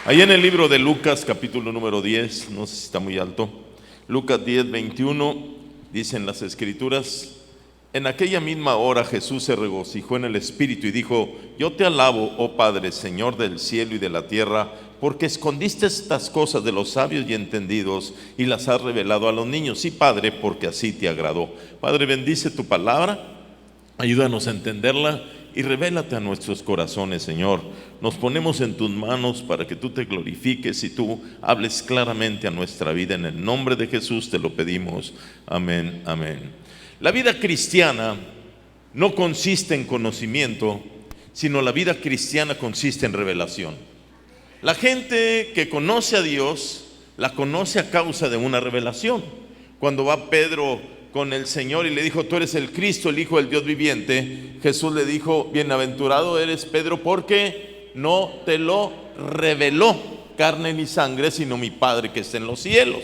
Ahí en el libro de Lucas, capítulo número 10, no sé si está muy alto, Lucas 10, 21, dicen las escrituras: en aquella misma hora Jesús se regocijó en el Espíritu y dijo: yo te alabo, oh Padre, Señor del cielo y de la tierra, porque escondiste estas cosas de los sabios y entendidos y las has revelado a los niños. Sí, Padre, porque así te agradó. Padre, bendice tu palabra, ayúdanos a entenderla y revélate a nuestros corazones, Señor. Nos ponemos en tus manos para que tú te glorifiques y tú hables claramente a nuestra vida. En el nombre de Jesús te lo pedimos. Amén, amén. La vida cristiana no consiste en conocimiento, sino la vida cristiana consiste en revelación. La gente que conoce a Dios, la conoce a causa de una revelación. Cuando va Pedro con el Señor y le dijo: tú eres el Cristo, el Hijo del Dios viviente, Jesús le dijo: bienaventurado eres, Pedro, porque no te lo reveló carne ni sangre, sino mi Padre que está en los cielos.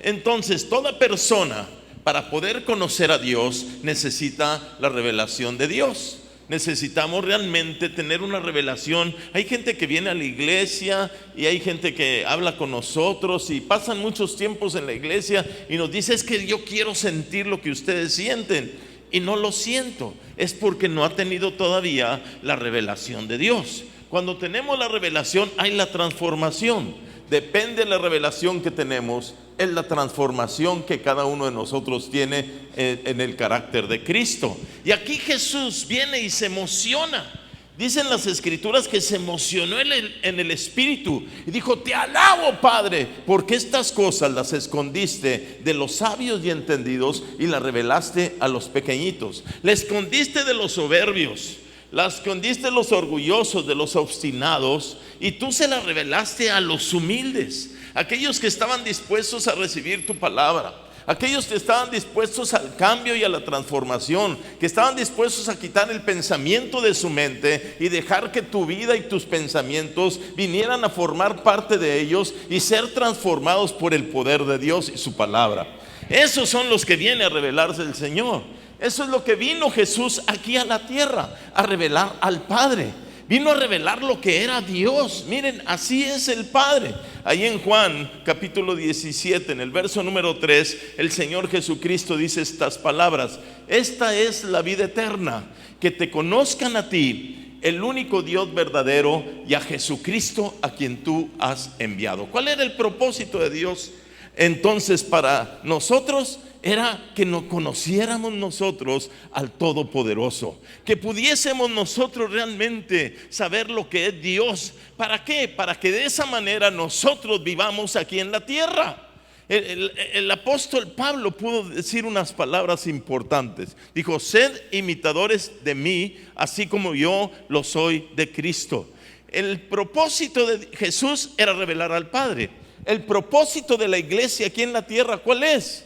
Entonces, toda persona, para poder conocer a Dios, necesita la revelación de Dios. Necesitamos realmente tener una revelación. Hay gente que viene a la iglesia y hay gente que habla con nosotros y pasan muchos tiempos en la iglesia y nos dice: es que yo quiero sentir lo que ustedes sienten, y no lo siento. Es porque no ha tenido todavía la revelación de Dios. Cuando tenemos la revelación, hay la transformación. Depende de la revelación que tenemos, es la transformación que cada uno de nosotros tiene en el carácter de Cristo. Y aquí Jesús viene y se emociona. Dicen las escrituras que se emocionó en el Espíritu y dijo: te alabo, Padre, porque estas cosas las escondiste de los sabios y entendidos y las revelaste a los pequeñitos. Le escondiste de los soberbios, las escondiste de los orgullosos, de los obstinados, y tú se las revelaste a los humildes, aquellos que estaban dispuestos a recibir tu palabra, aquellos que estaban dispuestos al cambio y a la transformación, que estaban dispuestos a quitar el pensamiento de su mente y dejar que tu vida y tus pensamientos vinieran a formar parte de ellos y ser transformados por el poder de Dios y su palabra. Esos son los que viene a revelarse el Señor. Eso es lo que vino Jesús aquí a la tierra, a revelar al Padre. Vino a revelar lo que era Dios. Miren, así es el Padre. Ahí en Juan capítulo 17, en el verso número 3, el Señor Jesucristo dice estas palabras: esta es la vida eterna, que te conozcan a ti, el único Dios verdadero, y a Jesucristo a quien tú has enviado. ¿Cuál era el propósito de Dios? Entonces, para nosotros era que nos conociéramos nosotros al Todopoderoso, que pudiésemos nosotros realmente saber lo que es Dios. ¿Para qué? Para que de esa manera nosotros vivamos aquí en la tierra. El apóstol Pablo pudo decir unas palabras importantes. Dijo: sed imitadores de mí, así como yo lo soy de Cristo. El propósito de Jesús era revelar al Padre. El propósito de la iglesia aquí en la tierra, ¿cuál es?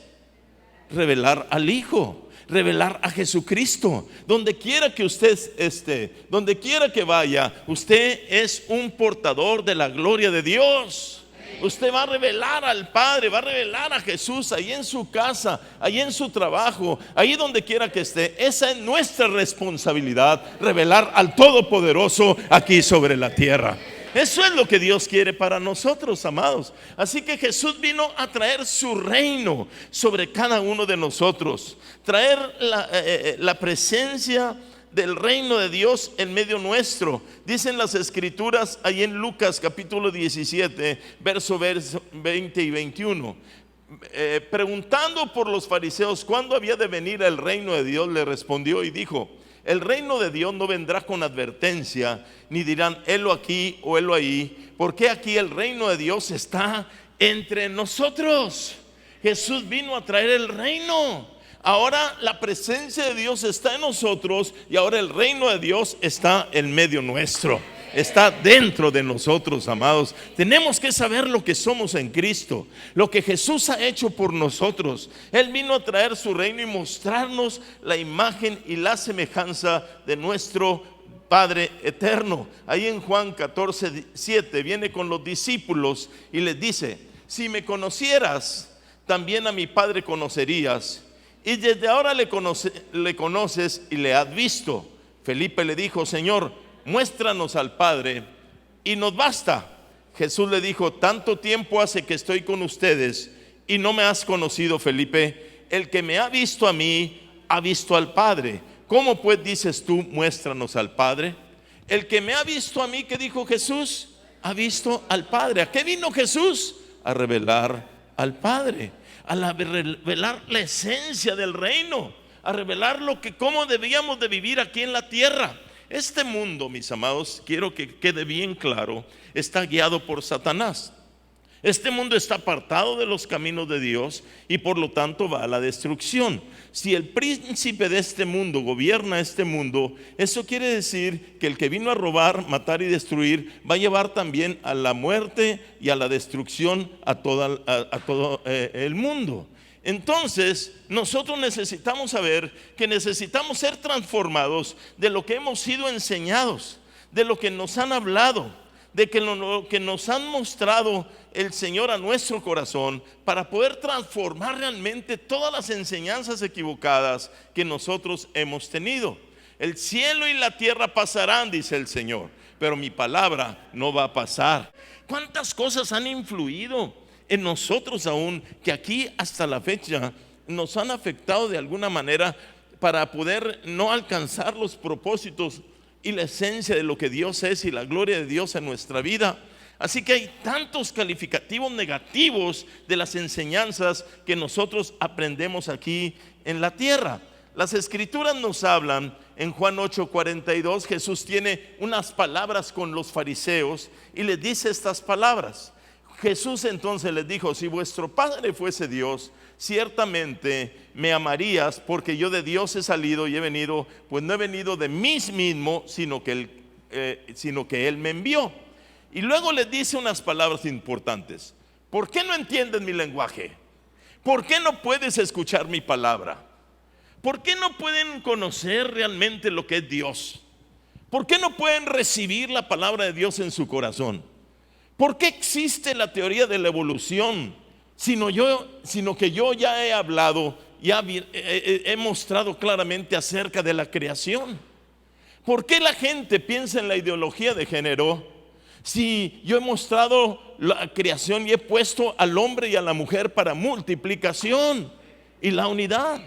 Revelar al Hijo, revelar a Jesucristo. Donde quiera que usted esté, donde quiera que vaya, usted es un portador de la gloria de Dios. Usted va a revelar al Padre, va a revelar a Jesús ahí en su casa, ahí en su trabajo, ahí donde quiera que esté. Esa es nuestra responsabilidad, revelar al Todopoderoso aquí sobre la tierra. Eso es lo que Dios quiere para nosotros, amados. Así que Jesús vino a traer su reino sobre cada uno de nosotros, traer la presencia del reino de Dios en medio nuestro. Dicen las escrituras ahí en Lucas capítulo 17, verso 20 y 21. Preguntando por los fariseos cuándo había de venir el reino de Dios, le respondió y dijo: el reino de Dios no vendrá con advertencia, ni dirán helo aquí o helo ahí, porque aquí el reino de Dios está entre nosotros. Jesús vino a traer el reino. Ahora la presencia de Dios está en nosotros y ahora el reino de Dios está en medio nuestro. Está dentro de nosotros, amados. Tenemos que saber lo que somos en Cristo, lo que Jesús ha hecho por nosotros. Él vino a traer su reino y mostrarnos la imagen y la semejanza de nuestro Padre eterno. Ahí en Juan 14:7 viene con los discípulos y les dice: si me conocieras, también a mi Padre conocerías, y desde ahora le conoces y le has visto. Felipe le dijo: Señor, muéstranos al Padre y nos basta. Jesús le dijo: tanto tiempo hace que estoy con ustedes y no me has conocido, Felipe. El que me ha visto a mí, ha visto al Padre. ¿Cómo pues dices tú, muéstranos al Padre? El que me ha visto a mí, ¿qué dijo Jesús? Ha visto al Padre. ¿A qué vino Jesús? A revelar al Padre, a revelar la esencia del reino, a revelar cómo debíamos de vivir aquí en la tierra. Este mundo, mis amados, quiero que quede bien claro, está guiado por Satanás. Este mundo está apartado de los caminos de Dios y por lo tanto va a la destrucción. Si el príncipe de este mundo gobierna este mundo, eso quiere decir que el que vino a robar, matar y destruir va a llevar también a la muerte y a la destrucción a todo el mundo. Entonces, nosotros necesitamos saber que necesitamos ser transformados de lo que hemos sido enseñados, de lo que nos han hablado, de que lo que nos han mostrado el Señor a nuestro corazón, para poder transformar realmente todas las enseñanzas equivocadas que nosotros hemos tenido. El cielo y la tierra pasarán, dice el Señor, pero mi palabra no va a pasar. ¿Cuántas cosas han influido en nosotros aún, que aquí hasta la fecha nos han afectado de alguna manera para poder no alcanzar los propósitos y la esencia de lo que Dios es y la gloria de Dios en nuestra vida? Así que hay tantos calificativos negativos de las enseñanzas que nosotros aprendemos aquí en la tierra. Las escrituras nos hablan en Juan 8:42. Jesús tiene unas palabras con los fariseos y les dice estas palabras. Jesús entonces les dijo: si vuestro Padre fuese Dios, ciertamente me amarías, porque yo de Dios he salido y he venido, pues no he venido de mí mismo, sino que Él me envió. Y luego les dice unas palabras importantes. ¿Por qué no entienden mi lenguaje? ¿Por qué no puedes escuchar mi palabra? ¿Por qué no pueden conocer realmente lo que es Dios? ¿Por qué no pueden recibir la palabra de Dios en su corazón? ¿Por qué existe la teoría de la evolución? Sino que yo ya he hablado, ya he mostrado claramente acerca de la creación. ¿Por qué la gente piensa en la ideología de género? Si yo he mostrado la creación y he puesto al hombre y a la mujer para multiplicación y la unidad.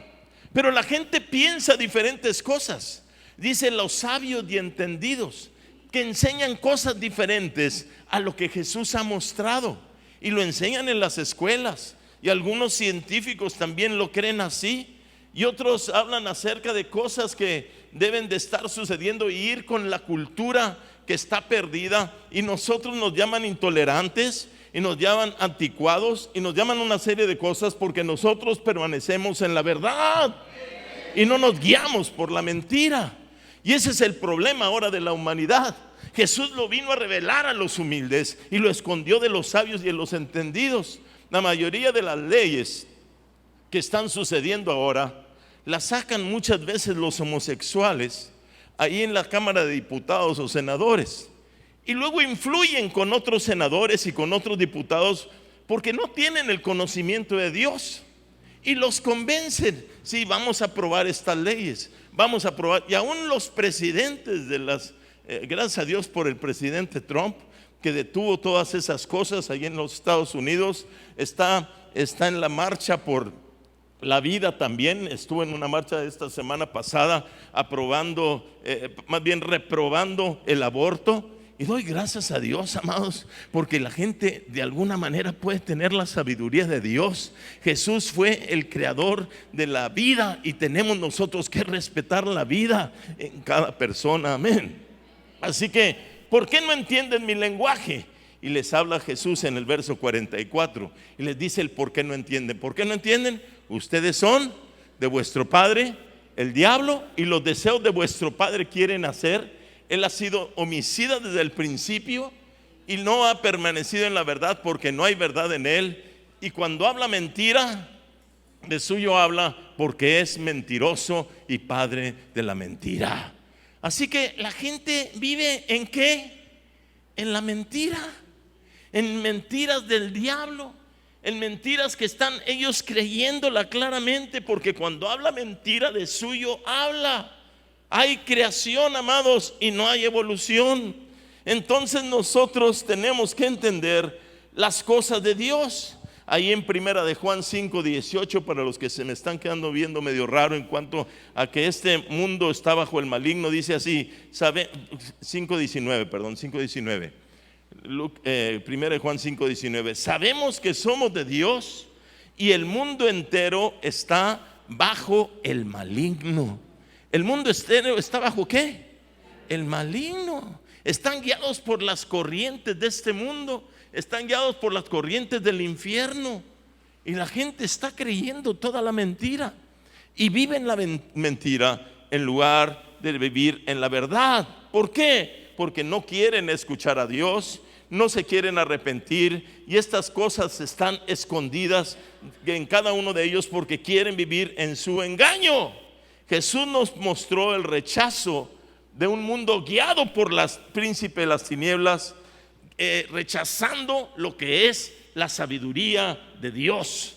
Pero la gente piensa diferentes cosas. Dicen los sabios y entendidos, que enseñan cosas diferentes a lo que Jesús ha mostrado, y lo enseñan en las escuelas, y algunos científicos también lo creen así, y otros hablan acerca de cosas que deben de estar sucediendo y ir con la cultura que está perdida, y nosotros nos llaman intolerantes y nos llaman anticuados y nos llaman una serie de cosas, porque nosotros permanecemos en la verdad y no nos guiamos por la mentira. Y ese es el problema ahora de la humanidad. Jesús lo vino a revelar a los humildes y lo escondió de los sabios y de los entendidos. La mayoría de las leyes que están sucediendo ahora las sacan muchas veces los homosexuales ahí en la Cámara de Diputados o senadores, y luego influyen con otros senadores y con otros diputados porque no tienen el conocimiento de Dios, y los convencen: sí, vamos a aprobar estas leyes, vamos a aprobar. Y aún los presidentes de las gracias a Dios por el presidente Trump, que detuvo todas esas cosas ahí en los Estados Unidos. Está en la marcha por la vida también. Estuvo en una marcha esta semana pasada reprobando el aborto. Y doy gracias a Dios, amados, porque la gente de alguna manera puede tener la sabiduría de Dios. Jesús fue el creador de la vida y tenemos nosotros que respetar la vida en cada persona. Amén. Así que, ¿por qué no entienden mi lenguaje? Y les habla Jesús en el verso 44 y les dice el por qué no entienden. ¿Por qué no entienden? Ustedes son de vuestro padre el diablo, y los deseos de vuestro padre quieren hacer. Él ha sido homicida desde el principio y no ha permanecido en la verdad, porque no hay verdad en él. Y cuando habla mentira, de suyo habla, porque es mentiroso y padre de la mentira. Así que la gente vive ¿en qué? En la mentira, en mentiras del diablo, en mentiras que están ellos creyéndola claramente, porque cuando habla mentira, de suyo habla. Hay creación, amados, y no hay evolución. Entonces nosotros tenemos que entender las cosas de Dios. Ahí en primera de Juan 5:18, para los que se me están quedando viendo medio raro en cuanto a que este mundo está bajo el maligno, dice así, 5:19. Primera de Juan 5:19. Sabemos que somos de Dios y el mundo entero está bajo el maligno. ¿El mundo entero está bajo qué? El maligno. Están guiados por las corrientes de este mundo. Están guiados por las corrientes del infierno. Y la gente está creyendo toda la mentira. Y viven la mentira en lugar de vivir en la verdad. ¿Por qué? Porque no quieren escuchar a Dios, no se quieren arrepentir. Y estas cosas están escondidas en cada uno de ellos porque quieren vivir en su engaño. Jesús nos mostró el rechazo de un mundo guiado por las príncipes de las tinieblas, rechazando lo que es la sabiduría de Dios.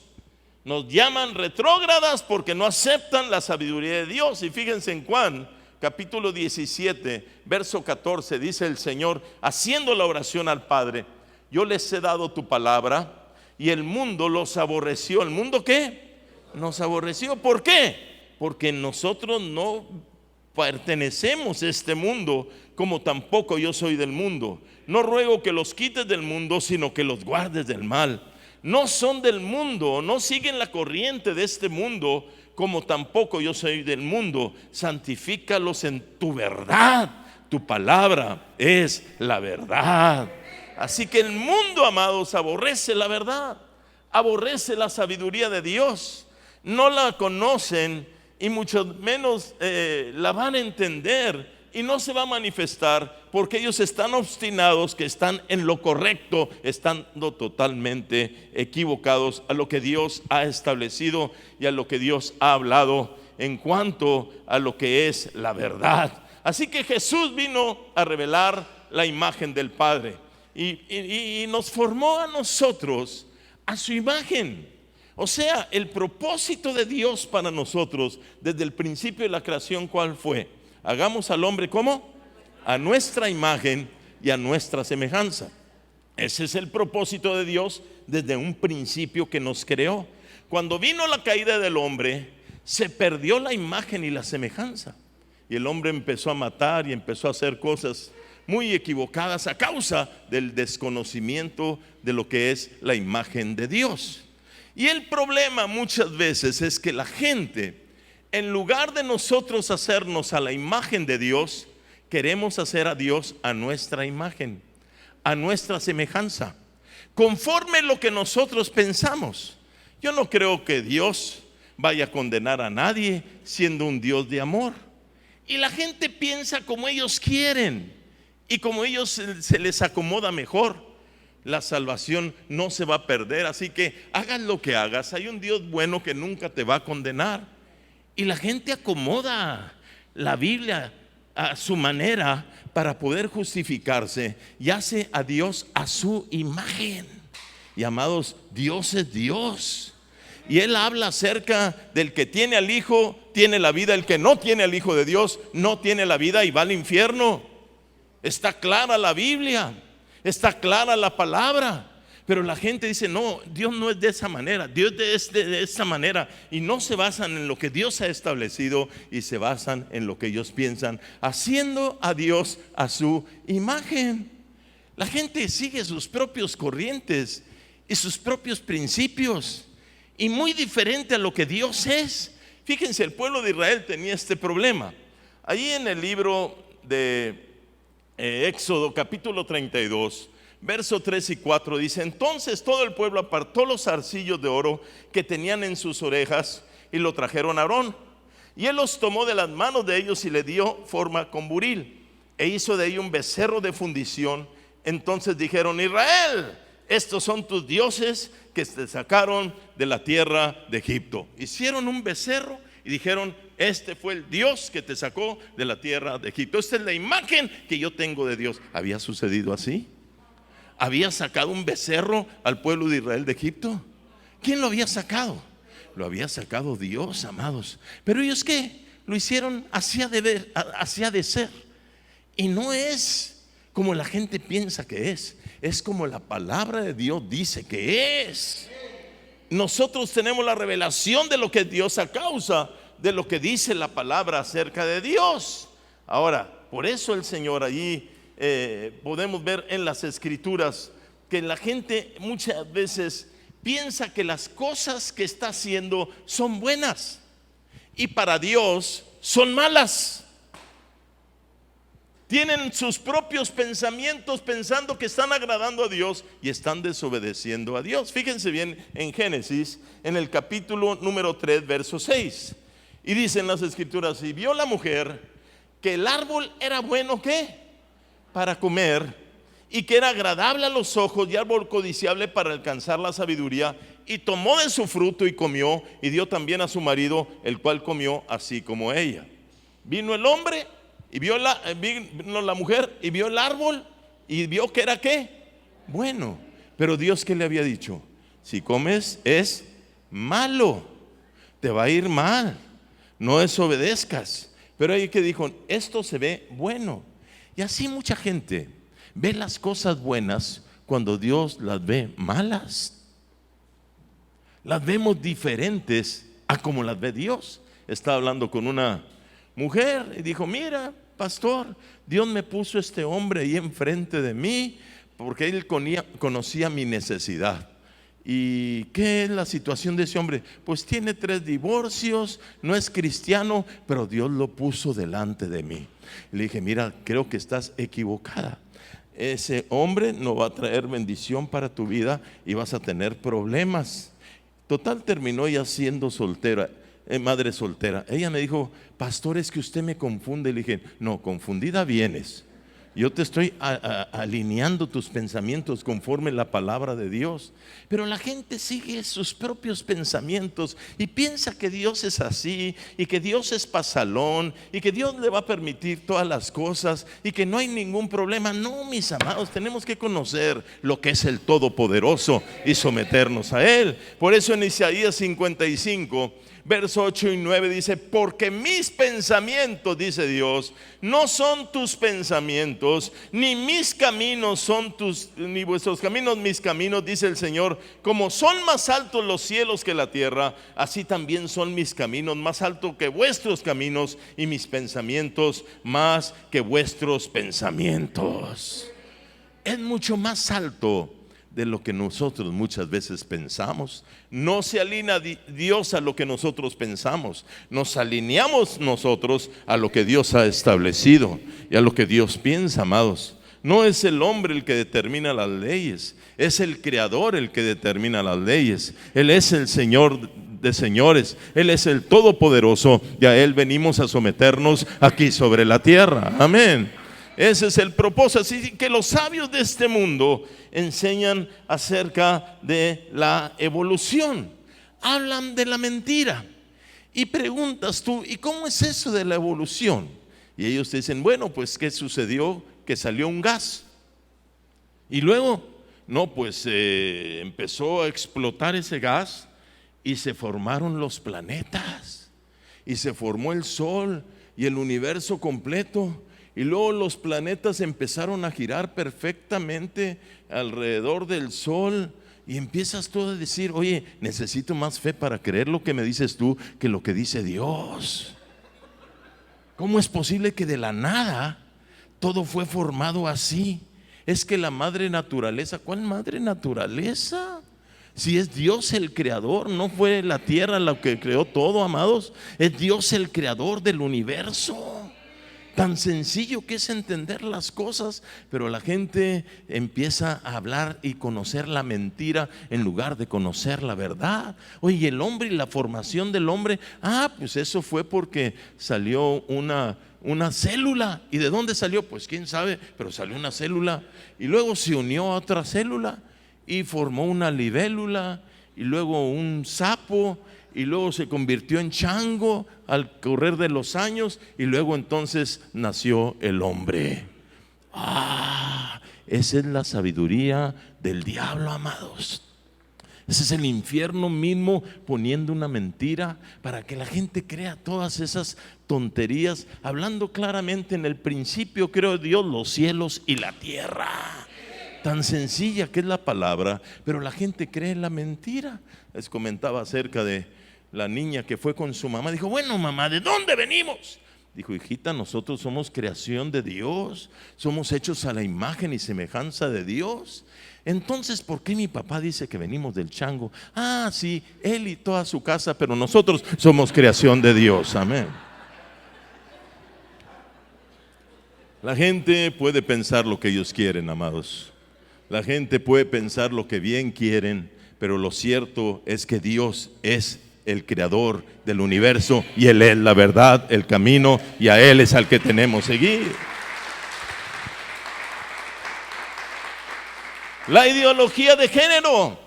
Nos llaman retrógradas porque no aceptan la sabiduría de Dios. Y fíjense en Juan capítulo 17 verso 14, dice el Señor haciendo la oración al Padre: yo les he dado tu palabra y el mundo los aborreció. ¿El mundo qué? Nos aborreció. ¿Por qué? Porque nosotros no pertenecemos a este mundo, como tampoco yo soy del mundo. No ruego que los quites del mundo, sino que los guardes del mal. No son del mundo, no siguen la corriente de este mundo, como tampoco yo soy del mundo. Santifícalos en tu verdad. Tu palabra es la verdad. Así que el mundo, amados, aborrece la verdad, aborrece la sabiduría de Dios. No la conocen y mucho menos la van a entender, y no se va a manifestar porque ellos están obstinados que están en lo correcto, estando totalmente equivocados a lo que Dios ha establecido y a lo que Dios ha hablado en cuanto a lo que es la verdad. Así que Jesús vino a revelar la imagen del Padre y nos formó a nosotros a su imagen. O sea, el propósito de Dios para nosotros desde el principio de la creación, ¿cuál fue? Hagamos al hombre ¿cómo? A nuestra imagen y a nuestra semejanza. Ese es el propósito de Dios desde un principio que nos creó. Cuando vino la caída del hombre, se perdió la imagen y la semejanza, y el hombre empezó a matar y empezó a hacer cosas muy equivocadas a causa del desconocimiento de lo que es la imagen de Dios. Y el problema muchas veces es que la gente, en lugar de nosotros hacernos a la imagen de Dios, queremos hacer a Dios a nuestra imagen, a nuestra semejanza, conforme lo que nosotros pensamos. Yo no creo que Dios vaya a condenar a nadie siendo un Dios de amor. Y la gente piensa como ellos quieren y como ellos se les acomoda mejor. La salvación no se va a perder, así que hagas lo que hagas, hay un Dios bueno que nunca te va a condenar. Y la gente acomoda la Biblia a su manera para poder justificarse y hace a Dios a su imagen. Y amados, Dios es Dios, y Él habla acerca del que tiene al Hijo tiene la vida, el que no tiene al Hijo de Dios no tiene la vida y va al infierno. Está clara la Biblia, está clara la palabra. Pero la gente dice: no, Dios no es de esa manera, Dios es de esa manera. Y no se basan en lo que Dios ha establecido, y se basan en lo que ellos piensan, haciendo a Dios a su imagen. La gente sigue sus propios corrientes y sus propios principios, y muy diferente a lo que Dios es. Fíjense, el pueblo de Israel tenía este problema. Allí en el libro de Éxodo capítulo 32 verso 3 y 4 dice: entonces todo el pueblo apartó los zarcillos de oro que tenían en sus orejas y lo trajeron a Aarón, y él los tomó de las manos de ellos y le dio forma con buril e hizo de ellos un becerro de fundición. Entonces dijeron: Israel, estos son tus dioses que te sacaron de la tierra de Egipto. Hicieron un becerro y dijeron: este fue el Dios que te sacó de la tierra de Egipto. Esta es la imagen que yo tengo de Dios. ¿Había sucedido así? ¿Había sacado un becerro al pueblo de Israel de Egipto? ¿Quién lo había sacado? Lo había sacado Dios, amados. Pero ellos ¿qué? Lo hicieron así de ser. Y no es como la gente piensa que es como la palabra de Dios dice que es. Nosotros tenemos la revelación de lo que Dios a causa de lo que dice la palabra acerca de Dios. Ahora, por eso el Señor allí podemos ver en las escrituras que la gente muchas veces piensa que las cosas que está haciendo son buenas y para Dios son malas. Tienen sus propios pensamientos pensando que están agradando a Dios y están desobedeciendo a Dios. Fíjense bien en Génesis, en el capítulo número 3, verso 6. Y dicen las escrituras: y vio la mujer que el árbol era bueno, ¿qué? Para comer, y que era agradable a los ojos y árbol codiciable para alcanzar la sabiduría, y tomó de su fruto y comió, y dio también a su marido, el cual comió así como ella. Vino el hombre y vino la mujer y vio el árbol y vio que era ¿qué? Bueno. Pero Dios, ¿qué le había dicho? Si comes es malo, te va a ir mal, no desobedezcas. Pero ahí que dijo, esto se ve bueno. Y así mucha gente ve las cosas buenas cuando Dios las ve malas. Las vemos diferentes a como las ve Dios. Estaba hablando con una mujer y dijo: mira, pastor, Dios me puso este hombre ahí enfrente de mí porque él conocía mi necesidad. ¿Y qué es la situación de ese hombre? Pues tiene 3 divorcios, no es cristiano, pero Dios lo puso delante de mí. Y le dije: mira, creo que estás equivocada. Ese hombre no va a traer bendición para tu vida y vas a tener problemas. Total, terminó ya siendo soltera, madre soltera. Ella me dijo: pastor, es que usted me confunde. Le dije: no, confundida vienes. Yo te estoy alineando tus pensamientos conforme la palabra de Dios. Pero la gente sigue sus propios pensamientos y piensa que Dios es así, y que Dios es pasalón, y que Dios le va a permitir todas las cosas y que no hay ningún problema. No, mis amados, tenemos que conocer lo que es el Todopoderoso y someternos a Él. Por eso en Isaías 55, verso 8 y 9 dice: porque mis pensamientos, dice Dios, no son tus pensamientos, ni mis caminos son ni vuestros caminos mis caminos, dice el Señor. Como son más altos los cielos que la tierra, así también son mis caminos más altos que vuestros caminos, y mis pensamientos más que vuestros pensamientos. Es mucho más alto de lo que nosotros muchas veces pensamos. No se alinea Dios a lo que nosotros pensamos, nos alineamos nosotros a lo que Dios ha establecido y a lo que Dios piensa, amados. No es el hombre el que determina las leyes, es el Creador el que determina las leyes. Él es el Señor de señores, Él es el Todopoderoso, y a Él venimos a someternos aquí sobre la tierra. Amén. Ese es el propósito. Así que los sabios de este mundo enseñan acerca de la evolución, hablan de la mentira. Y preguntas tú: ¿y cómo es eso de la evolución? Y ellos te dicen: bueno, pues ¿qué sucedió? Que salió un gas y luego, no, pues empezó a explotar ese gas y se formaron los planetas y se formó el sol y el universo completo. Y luego los planetas empezaron a girar perfectamente alrededor del sol. Y empiezas tú a decir: oye, necesito más fe para creer lo que me dices tú que lo que dice Dios. ¿Cómo es posible que de la nada todo fue formado así? Es que la madre naturaleza, ¿cuál madre naturaleza? Si es Dios el creador, no fue la tierra la que creó todo, amados. Es Dios el creador del universo. Tan sencillo que es entender las cosas, pero la gente empieza a hablar y conocer la mentira en lugar de conocer la verdad. Oye, el hombre y la formación del hombre, pues eso fue porque salió una célula. ¿Y de dónde salió? Pues quién sabe, pero salió una célula y luego se unió a otra célula y formó una libélula y luego un sapo, y luego se convirtió en chango al correr de los años, y luego entonces nació el hombre. Esa es la sabiduría del diablo, amados. Ese es el infierno mismo poniendo una mentira para que la gente crea todas esas tonterías, hablando claramente: en el principio creó Dios los cielos y la tierra. Tan sencilla que es la palabra, pero la gente cree en la mentira. Les comentaba acerca de la niña que fue con su mamá. Dijo: bueno, mamá, ¿de dónde venimos? Dijo: hijita, nosotros somos creación de Dios, somos hechos a la imagen y semejanza de Dios. Entonces, ¿por qué mi papá dice que venimos del chango? Ah, sí, él y toda su casa, pero nosotros somos creación de Dios. Amén. La gente puede pensar lo que ellos quieren, amados. La gente puede pensar lo que bien quieren, pero lo cierto es que Dios es el creador del universo y Él es la verdad, el camino, y a Él es al que tenemos que seguir. La ideología de género: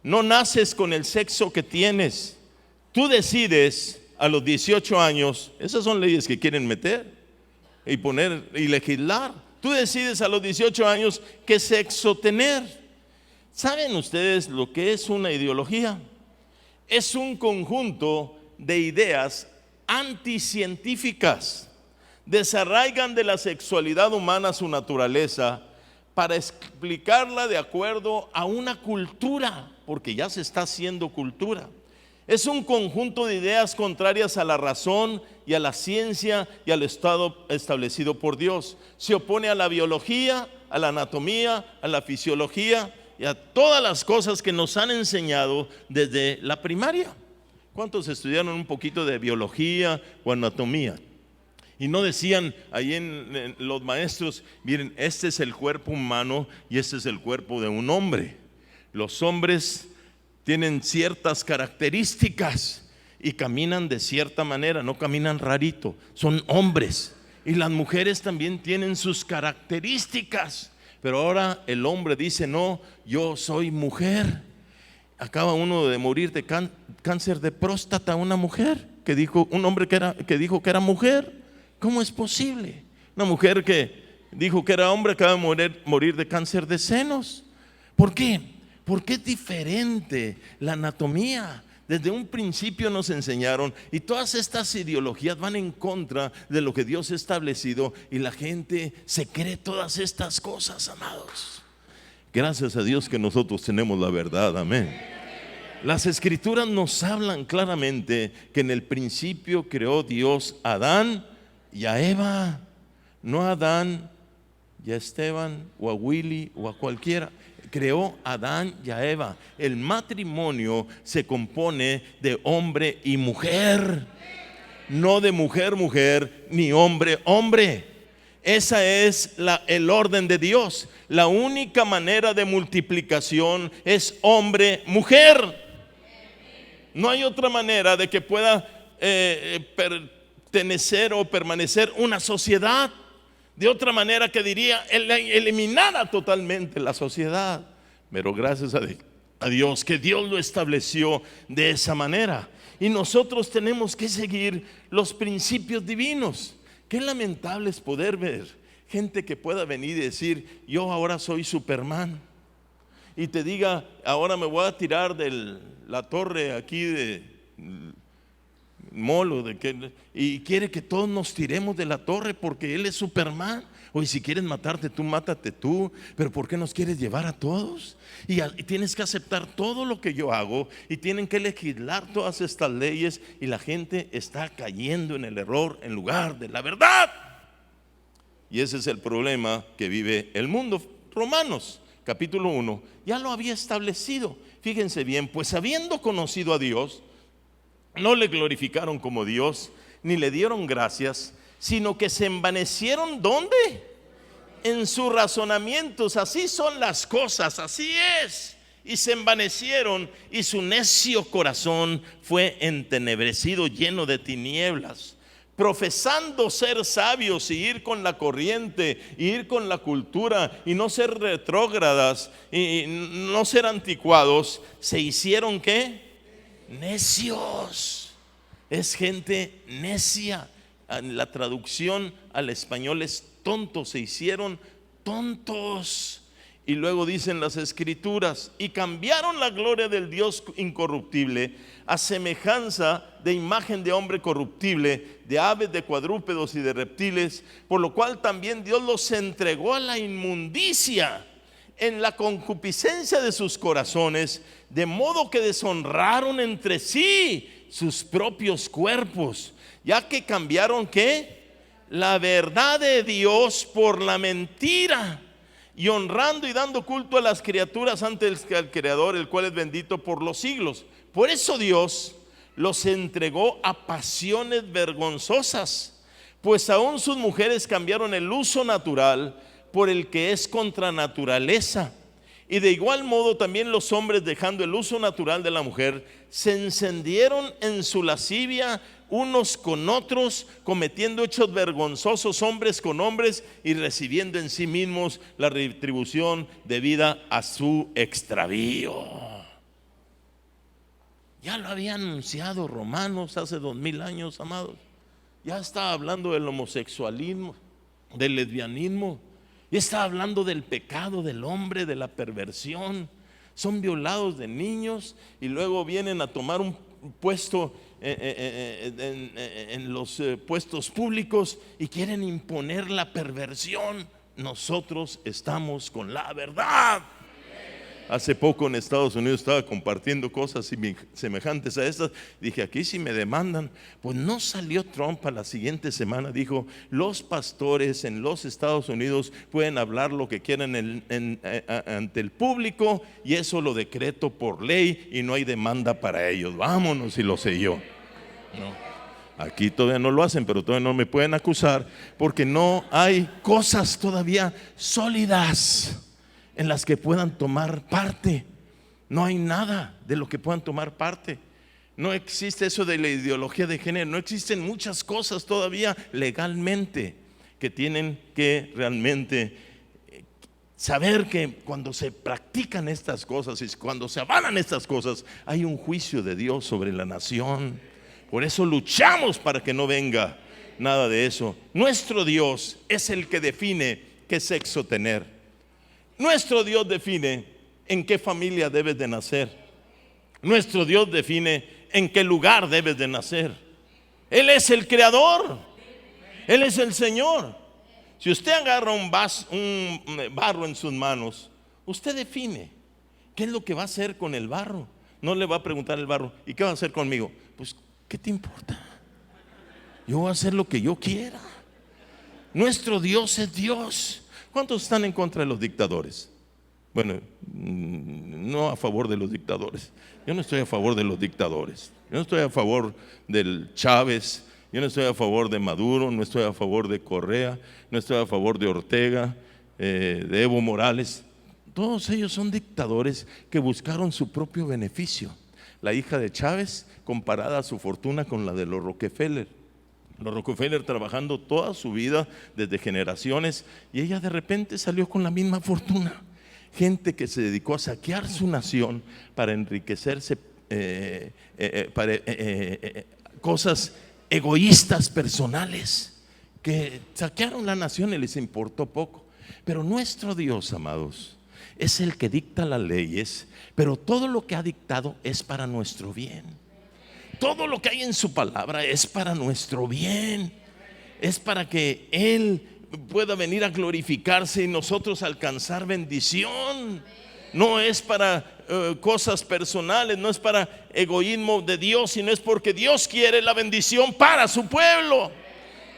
no naces con el sexo que tienes. Tú decides a los 18 años, esas son leyes que quieren meter y poner y legislar. Tú decides a los 18 años qué sexo tener. ¿Saben ustedes lo que es una ideología? Es un conjunto de ideas anticientíficas. Desarraigan de la sexualidad humana su naturaleza para explicarla de acuerdo a una cultura, porque ya se está haciendo cultura. Es un conjunto de ideas contrarias a la razón y a la ciencia y al estado establecido por Dios. Se opone a la biología, a la anatomía, a la fisiología y a todas las cosas que nos han enseñado desde la primaria. ¿Cuántos estudiaron un poquito de biología o anatomía? Y no decían ahí en los maestros: miren, este es el cuerpo humano y este es el cuerpo de un hombre. Los hombres tienen ciertas características y caminan de cierta manera, no caminan rarito, son hombres. Y las mujeres también tienen sus características. Pero ahora el hombre dice: no, yo soy mujer. Acaba uno de morir de cáncer de próstata, una mujer que dijo, un hombre que dijo que era mujer. ¿Cómo es posible? Una mujer que dijo que era hombre acaba de morir de cáncer de senos. ¿Por qué? Porque es diferente la anatomía. Desde un principio nos enseñaron, y todas estas ideologías van en contra de lo que Dios ha establecido, y la gente se cree todas estas cosas, amados. Gracias a Dios que nosotros tenemos la verdad, amén. Las escrituras nos hablan claramente que en el principio creó Dios a Adán y a Eva, no a Adán y a Esteban o a Willy o a cualquiera. Creó a Adán y a Eva. El matrimonio se compone de hombre y mujer, no de mujer, mujer, ni hombre, hombre. Esa es el orden de Dios. La única manera de multiplicación es hombre, mujer. No hay otra manera de que pueda pertenecer o permanecer una sociedad. De otra manera que diría eliminada totalmente la sociedad. Pero gracias a Dios que Dios lo estableció de esa manera. Y nosotros tenemos que seguir los principios divinos. Qué lamentable es poder ver gente que pueda venir y decir: yo ahora soy Superman. Y te diga: ahora me voy a tirar de la torre aquí de Molo, y quiere que todos nos tiremos de la torre porque él es Superman. O si quieres matarte tú, mátate tú. Pero ¿por qué nos quieres llevar a todos? Y tienes que aceptar todo lo que yo hago, y tienen que legislar todas estas leyes, y la gente está cayendo en el error en lugar de la verdad. Y ese es el problema que vive el mundo. Romanos capítulo 1 ya lo había establecido. Fíjense bien: pues habiendo conocido a Dios, no le glorificaron como Dios, ni le dieron gracias, sino que se envanecieron. ¿Dónde? En sus razonamientos. Así son las cosas, así es. Y se envanecieron, y su necio corazón fue entenebrecido, lleno de tinieblas. Profesando ser sabios y ir con la corriente, y ir con la cultura, y no ser retrógradas, y no ser anticuados, se hicieron ¿qué? Necios. Es gente necia. La traducción al español es tonto. Se hicieron tontos. Y luego dicen las escrituras: y cambiaron la gloria del Dios incorruptible a semejanza de imagen de hombre corruptible, de aves, de cuadrúpedos y de reptiles, por lo cual también Dios los entregó a la inmundicia en la concupiscencia de sus corazones, de modo que deshonraron entre sí sus propios cuerpos, ya que cambiaron ¿qué? La verdad de Dios por la mentira, y honrando y dando culto a las criaturas antes al Creador, el cual es bendito por los siglos. Por eso Dios los entregó a pasiones vergonzosas, pues aún sus mujeres cambiaron el uso natural por el que es contra naturaleza. Y de igual modo también los hombres, dejando el uso natural de la mujer, se encendieron en su lascivia unos con otros, cometiendo hechos vergonzosos hombres con hombres, y recibiendo en sí mismos la retribución debida a su extravío. Ya lo había anunciado Romanos hace 2000 años, amados. Ya estaba hablando del homosexualismo, del lesbianismo. Ya está hablando del pecado del hombre, de la perversión. Son violados de niños y luego vienen a tomar un puesto en los puestos públicos y quieren imponer la perversión. Nosotros estamos con la verdad. Hace poco en Estados Unidos estaba compartiendo cosas semejantes a estas. Dije, aquí si me demandan. Pues no salió Trump a la siguiente semana. Dijo, los pastores en los Estados Unidos pueden hablar lo que quieran ante el público, y eso lo decreto por ley y no hay demanda para ellos. Vámonos, y lo sé yo. No. Aquí todavía no lo hacen, pero todavía no me pueden acusar, porque no hay cosas todavía sólidas en las que puedan tomar parte. No hay nada de lo que puedan tomar parte. No existe eso de la ideología de género. No existen muchas cosas todavía legalmente que tienen que realmente saber que cuando se practican estas cosas y cuando se avalan estas cosas, hay un juicio de Dios sobre la nación. Por eso luchamos para que no venga nada de eso. Nuestro Dios es el que define qué sexo tener. Nuestro Dios define en qué familia debes de nacer. Nuestro Dios define en qué lugar debes de nacer. Él es el creador. Él es el Señor. Si usted agarra un barro en sus manos, usted define qué es lo que va a hacer con el barro. No le va a preguntar al barro, ¿y qué va a hacer conmigo? Pues, ¿qué te importa? Yo voy a hacer lo que yo quiera. Nuestro Dios es Dios. ¿Cuántos están en contra de los dictadores? Bueno, no a favor de los dictadores. Yo no estoy a favor de los dictadores. Yo no estoy a favor del Chávez. Yo no estoy a favor de Maduro. No estoy a favor de Correa. No estoy a favor de Ortega, de Evo Morales. Todos ellos son dictadores que buscaron su propio beneficio. La hija de Chávez, comparada a su fortuna con la de los Rockefeller. Los Rockefeller trabajando toda su vida desde generaciones, y ella de repente salió con la misma fortuna. Gente que se dedicó a saquear su nación para enriquecerse, para cosas egoístas personales, que saquearon la nación y les importó poco. Pero nuestro Dios, amados, es el que dicta las leyes, pero todo lo que ha dictado es para nuestro bien. Todo lo que hay en su palabra es para nuestro bien. Es para que Él pueda venir a glorificarse y nosotros alcanzar bendición. No es para cosas personales, no es para egoísmo de Dios, sino es porque Dios quiere la bendición para su pueblo.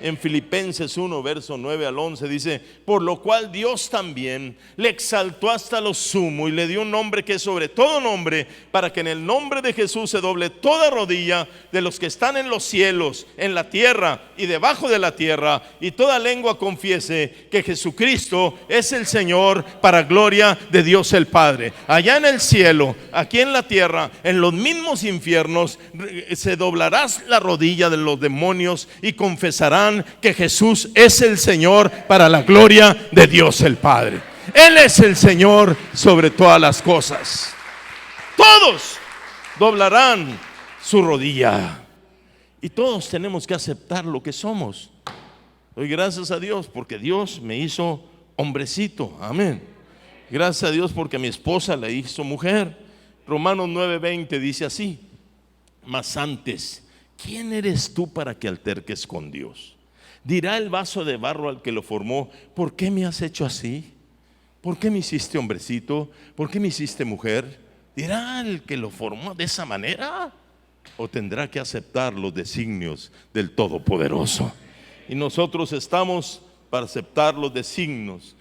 En Filipenses 1, verso 9 al 11 dice: por lo cual Dios también le exaltó hasta lo sumo y le dio un nombre que es sobre todo nombre, para que en el nombre de Jesús se doble toda rodilla de los que están en los cielos, en la tierra y debajo de la tierra, y toda lengua confiese que Jesucristo es el Señor, para gloria de Dios el Padre. Allá en el cielo, aquí en la tierra, en los mismos infiernos, se doblará la rodilla de los demonios y confesarán que Jesús es el Señor, para la gloria de Dios el Padre. Él es el Señor sobre todas las cosas. Todos doblarán su rodilla y todos tenemos que aceptar lo que somos. Doy gracias a Dios porque Dios me hizo hombrecito. Amén. Gracias a Dios porque mi esposa la hizo mujer. Romanos 9:20 dice así: mas antes, ¿quién eres tú para que alterques con Dios? Dirá el vaso de barro al que lo formó: ¿por qué me has hecho así? ¿Por qué me hiciste hombrecito? ¿Por qué me hiciste mujer? ¿Dirá el que lo formó de esa manera? ¿O tendrá que aceptar los designios del Todopoderoso? Y nosotros estamos para aceptar los designios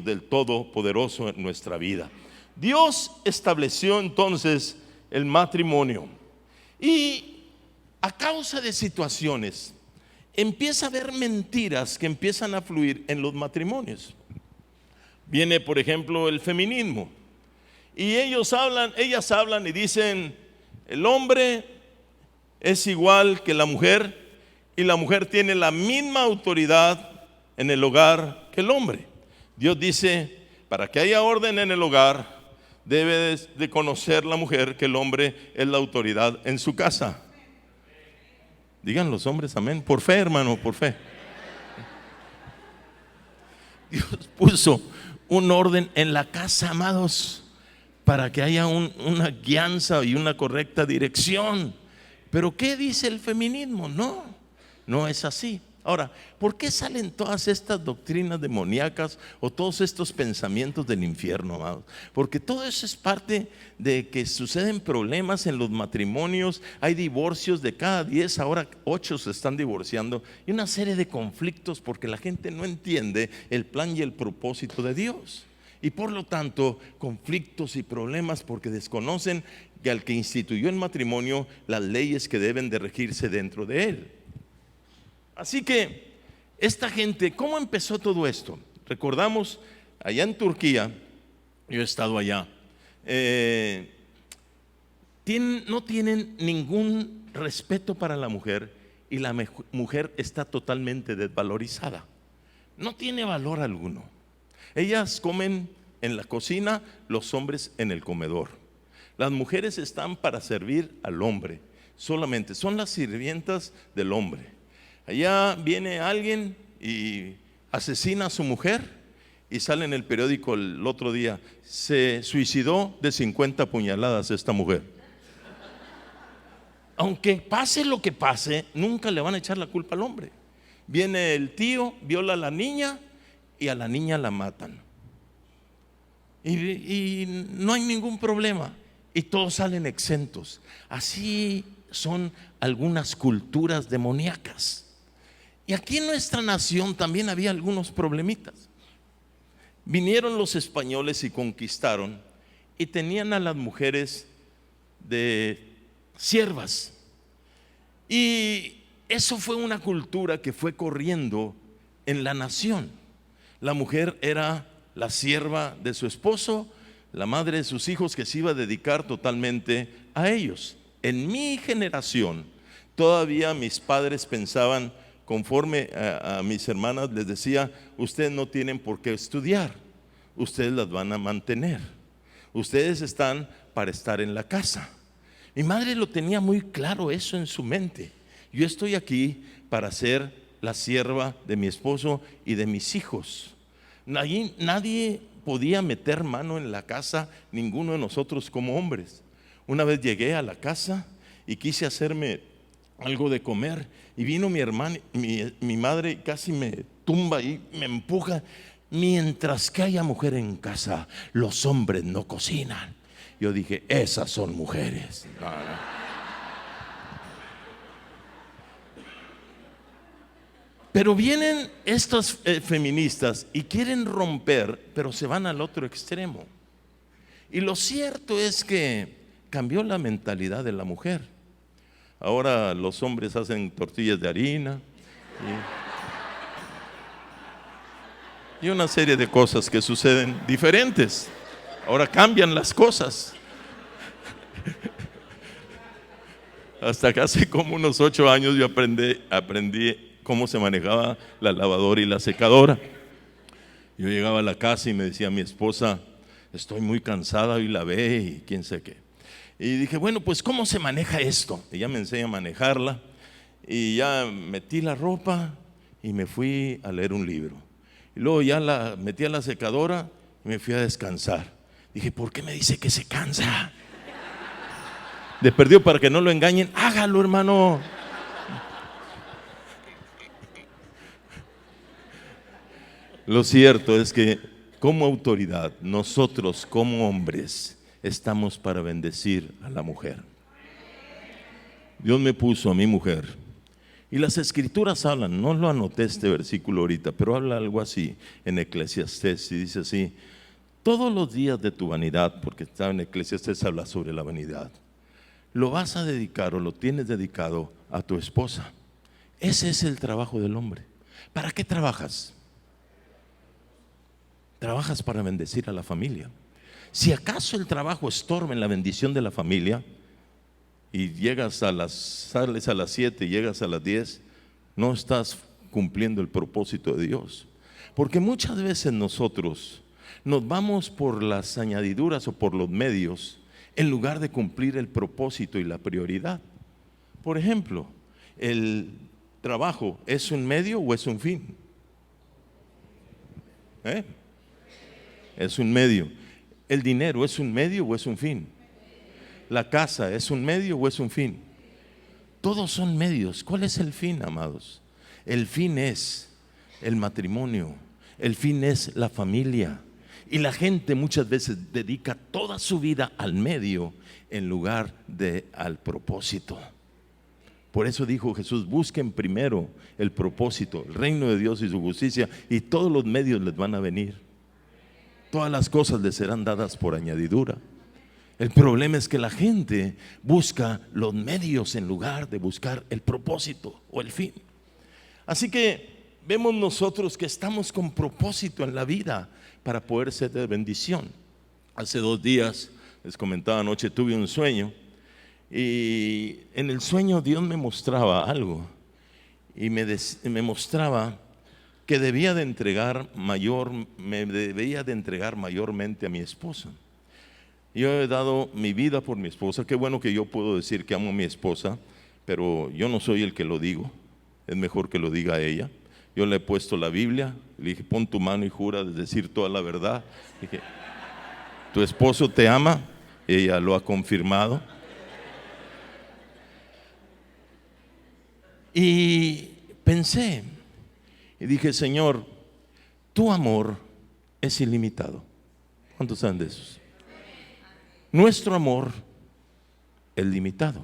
del Todopoderoso en nuestra vida. Dios estableció entonces el matrimonio, y a causa de situaciones empieza a haber mentiras que empiezan a fluir en los matrimonios. Viene, por ejemplo, el feminismo, y ellas hablan y dicen: el hombre es igual que la mujer, y la mujer tiene la misma autoridad en el hogar que el hombre. Dios dice: para que haya orden en el hogar, debe de conocer la mujer que el hombre es la autoridad en su casa. Digan los hombres amén. Por fe, hermano, por fe. Dios puso un orden en la casa, amados, para que haya una guianza y una correcta dirección. Pero ¿qué dice el feminismo? No es así. Ahora, ¿por qué salen todas estas doctrinas demoníacas o todos estos pensamientos del infierno, amados? Porque todo eso es parte de que suceden problemas en los matrimonios. Hay divorcios, de cada 10, ahora 8 se están divorciando, y una serie de conflictos porque la gente no entiende el plan y el propósito de Dios. Y por lo tanto, conflictos y problemas porque desconocen que al que instituyó el matrimonio, las leyes que deben de regirse dentro de él. Así que esta gente, ¿cómo empezó todo esto? Recordamos allá en Turquía, yo he estado allá, no tienen ningún respeto para la mujer, y la mujer está totalmente desvalorizada. No tiene valor alguno. Ellas comen en la cocina, los hombres en el comedor. Las mujeres están para servir al hombre, solamente son las sirvientas del hombre. Allá viene alguien y asesina a su mujer, y sale en el periódico el otro día: se suicidó de 50 puñaladas esta mujer. Aunque pase lo que pase, nunca le van a echar la culpa al hombre. Viene el tío, viola a la niña, y a la niña la matan. Y no hay ningún problema, y todos salen exentos. Así son algunas culturas demoníacas. Y aquí en nuestra nación también había algunos problemitas. Vinieron los españoles y conquistaron, y tenían a las mujeres de siervas. Y eso fue una cultura que fue corriendo en la nación. La mujer era la sierva de su esposo, la madre de sus hijos, que se iba a dedicar totalmente a ellos. En mi generación, todavía mis padres pensaban, conforme a mis hermanas, les decía: ustedes no tienen por qué estudiar, ustedes las van a mantener, ustedes están para estar en la casa. Mi madre lo tenía muy claro eso en su mente: yo estoy aquí para ser la sierva de mi esposo y de mis hijos. Nadie podía meter mano en la casa, ninguno de nosotros como hombres. Una vez llegué a la casa y quise hacerme algo de comer, y vino mi hermana, mi madre, casi me tumba y me empuja: mientras que haya mujer en casa, los hombres no cocinan. Yo dije: esas son mujeres. No. Pero vienen estos feministas y quieren romper, pero se van al otro extremo. Y lo cierto es que cambió la mentalidad de la mujer. Ahora los hombres hacen tortillas de harina y una serie de cosas que suceden diferentes. Ahora cambian las cosas. Hasta que hace como unos 8 años yo aprendí cómo se manejaba la lavadora y la secadora. Yo llegaba a la casa y me decía mi esposa: estoy muy cansada, hoy lavé y quién sé qué. Y dije: bueno, pues ¿cómo se maneja esto? Ella me enseña a manejarla, y ya metí la ropa y me fui a leer un libro. Y luego ya la metí a la secadora y me fui a descansar. Dije, ¿por qué me dice que se cansa? De perdido, para que no lo engañen, hágalo, hermano. Lo cierto es que como autoridad, nosotros como hombres estamos para bendecir a la mujer. Dios me puso a mi mujer. Y las escrituras hablan, no lo anoté este versículo ahorita, pero habla algo así en Eclesiastés y dice así: todos los días de tu vanidad, porque está en Eclesiastés, habla sobre la vanidad, lo vas a dedicar o lo tienes dedicado a tu esposa. Ese es el trabajo del hombre. ¿Para qué trabajas? Trabajas para bendecir a la familia. Si acaso el trabajo estorba en la bendición de la familia y sales a las 7 y llegas a las 10, no estás cumpliendo el propósito de Dios. Porque muchas veces nosotros nos vamos por las añadiduras o por los medios en lugar de cumplir el propósito y la prioridad. Por ejemplo, ¿el trabajo es un medio o es un fin? Es un medio. ¿El dinero es un medio o es un fin? ¿La casa es un medio o es un fin? Todos son medios. ¿Cuál es el fin, amados? El fin es el matrimonio. El fin es la familia. Y la gente muchas veces dedica toda su vida al medio en lugar de al propósito. Por eso dijo Jesús: busquen primero el propósito, el reino de Dios y su justicia, y todos los medios les van a venir. Todas las cosas les serán dadas por añadidura. El problema es que la gente busca los medios en lugar de buscar el propósito o el fin. Así que vemos nosotros que estamos con propósito en la vida para poder ser de bendición. Hace 2 días, les comentaba anoche, tuve un sueño, y en el sueño Dios me mostraba algo y me mostraba que me debía de entregar mayormente a mi esposa. Yo he dado mi vida por mi esposa. Qué bueno que yo puedo decir que amo a mi esposa, pero yo no soy el que lo digo, es mejor que lo diga ella. Yo le he puesto la Biblia, le dije: pon tu mano y jura de decir toda la verdad. Dije: tu esposo te ama. Ella lo ha confirmado. Y pensé y dije: Señor, tu amor es ilimitado. ¿Cuántos saben de eso? Nuestro amor es limitado.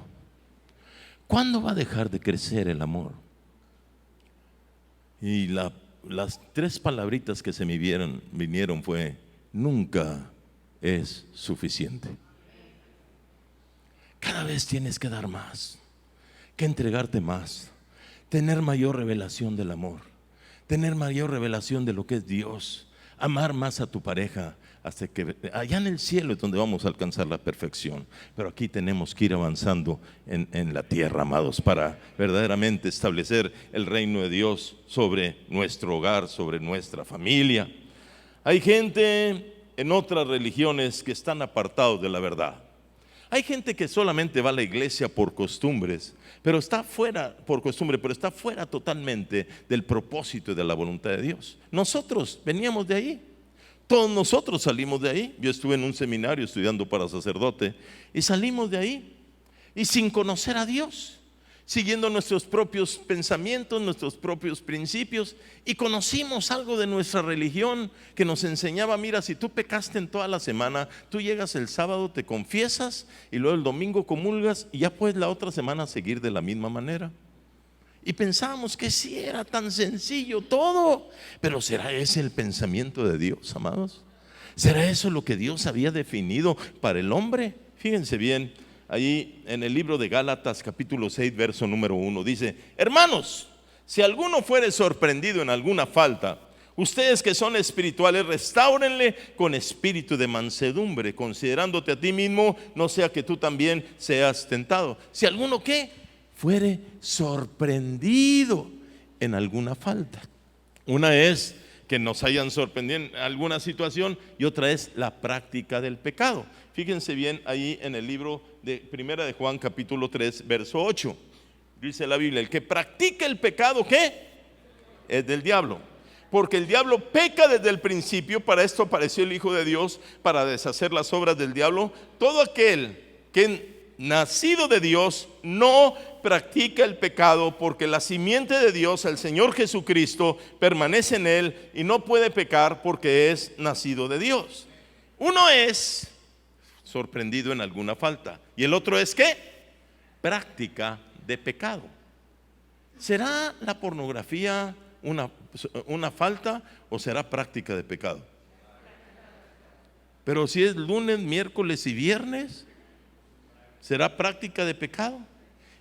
¿Cuándo va a dejar de crecer el amor? Y las 3 palabritas que se me vinieron fue: nunca es suficiente. Cada vez tienes que dar más, que entregarte más, tener mayor revelación del amor, tener mayor revelación de lo que es Dios, amar más a tu pareja, hasta que allá en el cielo es donde vamos a alcanzar la perfección. Pero aquí tenemos que ir avanzando en la tierra, amados, para verdaderamente establecer el reino de Dios sobre nuestro hogar, sobre nuestra familia. Hay gente en otras religiones que están apartados de la verdad. Hay gente que solamente va a la iglesia por costumbres, pero está fuera totalmente del propósito y de la voluntad de Dios. Nosotros veníamos de ahí. Todos nosotros salimos de ahí. Yo estuve en un seminario estudiando para sacerdote y salimos de ahí, y sin conocer a Dios, siguiendo nuestros propios pensamientos, nuestros propios principios, y conocimos algo de nuestra religión que nos enseñaba: mira, si tú pecaste en toda la semana, tú llegas el sábado, te confiesas y luego el domingo comulgas, y ya puedes la otra semana seguir de la misma manera. Y pensábamos que sí era tan sencillo todo. Pero ¿será ese el pensamiento de Dios, amados? ¿Será eso lo que Dios había definido para el hombre? Fíjense bien, ahí en el libro de Gálatas capítulo 6 verso número 1 dice: hermanos, si alguno fuere sorprendido en alguna falta, ustedes que son espirituales, restáurenle con espíritu de mansedumbre, considerándote a ti mismo, no sea que tú también seas tentado. Si alguno ¿qué? Fuere sorprendido en alguna falta. Una es que nos hayan sorprendido en alguna situación, y otra es la práctica del pecado. Fíjense bien ahí en el libro de Primera de Juan capítulo 3 verso 8. Dice la Biblia: el que practica el pecado, ¿qué? Es del diablo, Porque el diablo peca desde el principio. Para esto apareció el Hijo de Dios, para deshacer las obras del diablo. Todo aquel que nacido de Dios no practica el pecado, porque la simiente de Dios, el Señor Jesucristo, permanece en él y no puede pecar porque es nacido de Dios. Uno es sorprendido en alguna falta y el otro es ¿qué? Práctica de pecado. ¿Será la pornografía una falta o será práctica de pecado? Pero si es lunes, miércoles y viernes, ¿será práctica de pecado?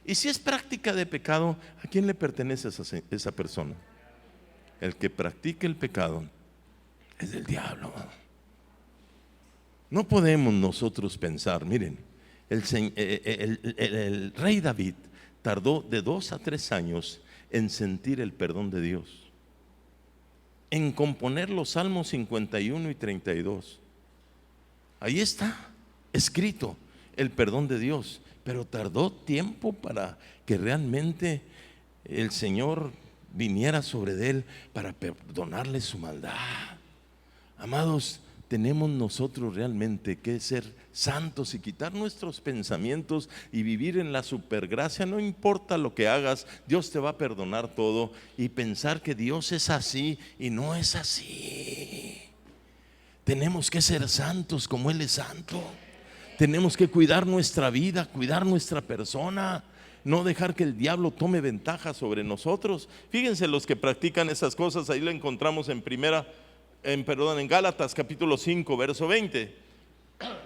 Y si es práctica de pecado, ¿a quién le pertenece esa persona? El que practica el pecado es del diablo. No podemos nosotros pensar, miren, el rey David tardó de 2 a 3 años en sentir el perdón de Dios, en componer los Salmos 51 y 32. Ahí está escrito el perdón de Dios, pero tardó tiempo para que realmente el Señor viniera sobre él para perdonarle su maldad. Amados, tenemos nosotros realmente que ser santos y quitar nuestros pensamientos y vivir en la supergracia. No importa lo que hagas, Dios te va a perdonar todo, y pensar que Dios es así y no es así. Tenemos que ser santos como Él es santo. Tenemos que cuidar nuestra vida, cuidar nuestra persona, no dejar que el diablo tome ventaja sobre nosotros. Fíjense los que practican esas cosas, ahí lo encontramos en Gálatas capítulo 5 verso 20.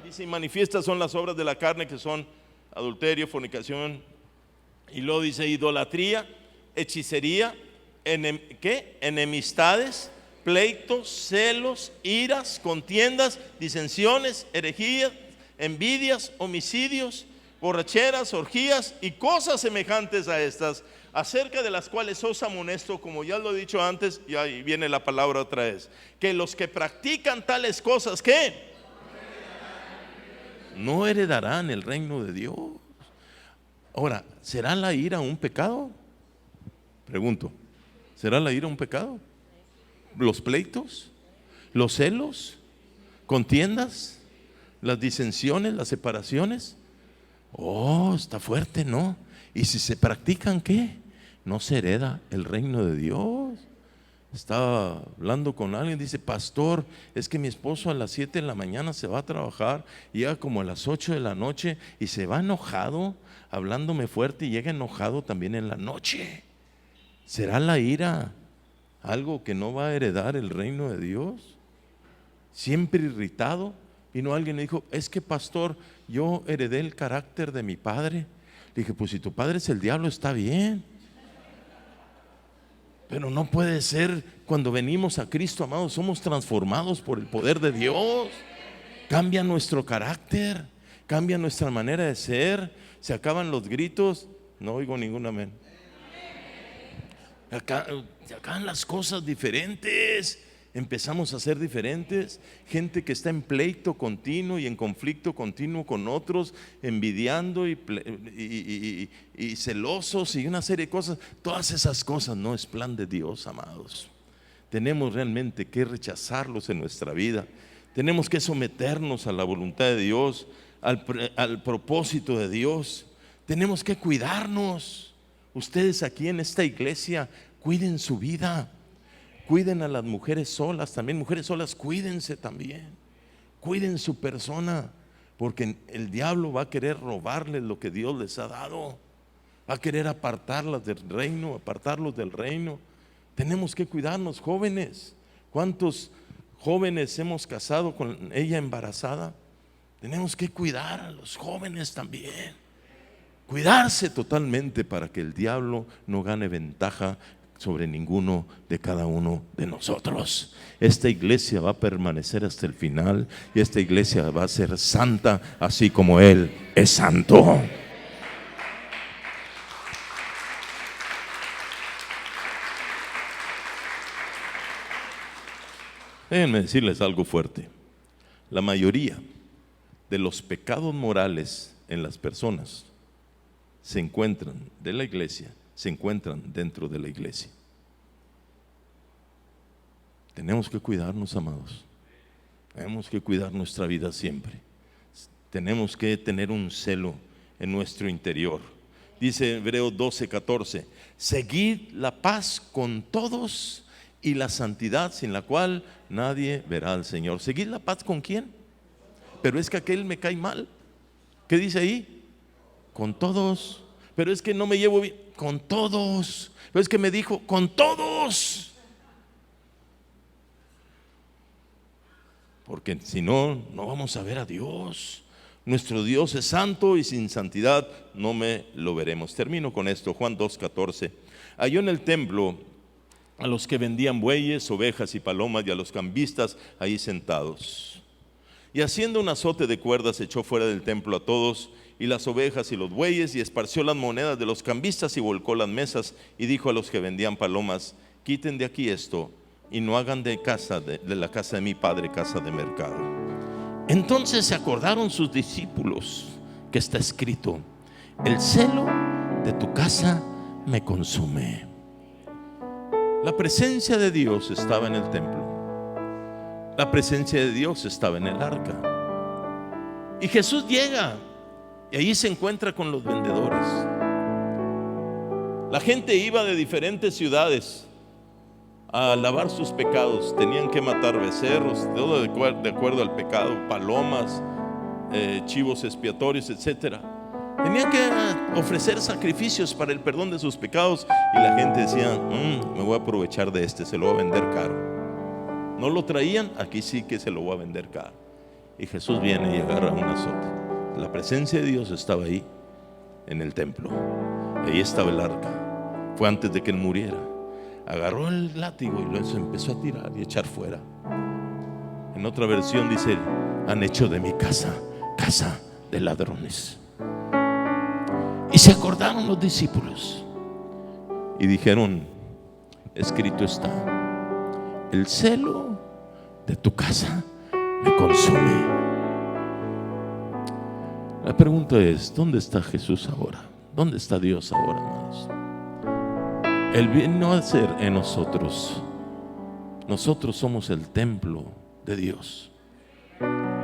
Dice: y manifiestas son las obras de la carne, que son adulterio, fornicación, y luego dice idolatría, hechicería, enemistades, pleitos, celos, iras, contiendas, disensiones, herejías, envidias, homicidios, borracheras, orgías y cosas semejantes a estas, acerca de las cuales os amonesto, como ya lo he dicho antes, y ahí viene la palabra otra vez, que los que practican tales cosas, ¿qué? No heredarán el reino de Dios. Ahora, ¿será la ira un pecado? Pregunto, ¿será la ira un pecado? ¿Los pleitos? ¿Los celos? ¿Contiendas? ¿Las disensiones? ¿Las separaciones? Oh, está fuerte, ¿no? Y si se practican, ¿qué? No se hereda el reino de Dios. Estaba hablando con alguien, dice: pastor, es que mi esposo a las 7 de la mañana se va a trabajar, llega como a las 8 de la noche y se va enojado, hablándome fuerte, y llega enojado también en la noche. ¿Será la ira algo que no va a heredar el reino de Dios? Siempre irritado. Y no, alguien le dijo: es que pastor, yo heredé el carácter de mi padre. Le dije: pues si tu padre es el diablo, está bien, pero no puede ser. Cuando venimos a Cristo, amados, somos transformados por el poder de Dios. Cambia nuestro carácter, cambia nuestra manera de ser. Se acaban los gritos. No oigo ningún amén. Se acaban las cosas diferentes. Empezamos a ser diferentes. Gente que está en pleito continuo y en conflicto continuo con otros, envidiando y celosos y una serie de cosas. Todas esas cosas no es plan de Dios, amados. Tenemos realmente que rechazarlos en nuestra vida. Tenemos que someternos a la voluntad de Dios, al propósito de Dios. Tenemos que cuidarnos. Ustedes aquí en esta iglesia, cuiden su vida. Cuiden a las mujeres solas también. Mujeres solas, cuídense también. Cuiden su persona, porque el diablo va a querer robarles lo que Dios les ha dado. Va a querer apartarlos del reino. Tenemos que cuidarnos, jóvenes. ¿Cuántos jóvenes hemos casado con ella embarazada? Tenemos que cuidar a los jóvenes también. Cuidarse totalmente para que el diablo no gane ventaja sobre ninguno de cada uno de nosotros. Esta iglesia va a permanecer hasta el final, y esta iglesia va a ser santa, así como Él es santo. Déjenme decirles algo fuerte. La mayoría de los pecados morales en las personas se encuentran dentro de la iglesia. Tenemos que cuidarnos, amados. Tenemos que cuidar nuestra vida siempre. Tenemos que tener un celo en nuestro interior. Dice Hebreos 12:14: seguid la paz con todos y la santidad, sin la cual nadie verá al Señor. ¿Seguid la paz con quién? Pero es que aquel me cae mal. ¿Qué dice ahí? Con todos. Pero es que no me llevo bien. Con todos. Pero es que me dijo con todos. Porque si no, no vamos a ver a Dios. Nuestro Dios es santo y sin santidad no me lo veremos. Termino con esto, Juan 2:14. Halló en el templo a los que vendían bueyes, ovejas y palomas, y a los cambistas ahí sentados. Y haciendo un azote de cuerdas echó fuera del templo a todos, y las ovejas y los bueyes, y esparció las monedas de los cambistas y volcó las mesas, y dijo a los que vendían palomas: quiten de aquí esto, y no hagan de la casa de mi padre casa de mercado. Entonces se acordaron sus discípulos que está escrito: el celo de tu casa me consume. La presencia de Dios estaba en el templo. La presencia de Dios estaba en el arca. Y Jesús llega y ahí se encuentra con los vendedores. La gente iba de diferentes ciudades a lavar sus pecados. Tenían que matar becerros, todo de acuerdo al pecado, palomas, chivos expiatorios, etcétera. Tenían que ofrecer sacrificios para el perdón de sus pecados. Y la gente decía: me voy a aprovechar de se lo voy a vender caro. No lo traían, aquí sí que se lo voy a vender caro. Y Jesús viene y agarra un azote. La presencia de Dios estaba ahí en el templo. Ahí estaba el arca. Fue antes de que él muriera. Agarró el látigo y lo empezó a tirar y echar fuera. En otra versión dice: han hecho de mi casa casa de ladrones. Y se acordaron los discípulos y dijeron: escrito está: el celo de tu casa me consume. La pregunta es: ¿dónde está Jesús ahora? ¿Dónde está Dios ahora, amados? Él vino a ser en nosotros. Nosotros somos el templo de Dios.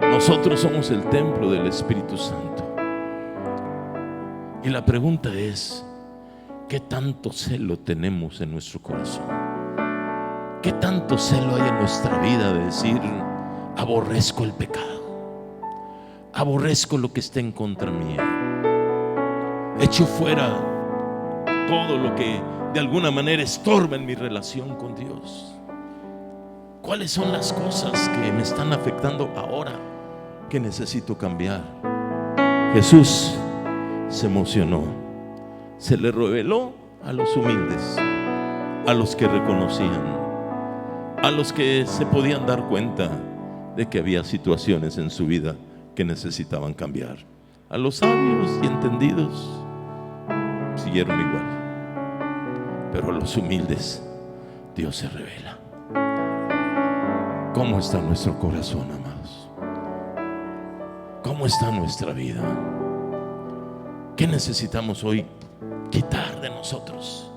Nosotros somos el templo del Espíritu Santo. Y la pregunta es: ¿qué tanto celo tenemos en nuestro corazón? ¿Qué tanto celo hay en nuestra vida de decir: aborrezco el pecado, aborrezco lo que está en contra mía, echo fuera todo lo que de alguna manera estorba en mi relación con Dios? ¿Cuáles son las cosas que me están afectando ahora que necesito cambiar? Jesús se emocionó, se le reveló a los humildes, a los que reconocían, a los que se podían dar cuenta de que había situaciones en su vida que necesitaban cambiar. A los sabios y entendidos siguieron igual, pero a los humildes Dios se revela. ¿Cómo está nuestro corazón, amados? ¿Cómo está nuestra vida? ¿Qué necesitamos hoy quitar de nosotros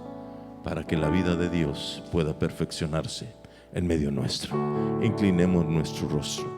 para que la vida de Dios pueda perfeccionarse en medio nuestro? Inclinemos nuestro rostro.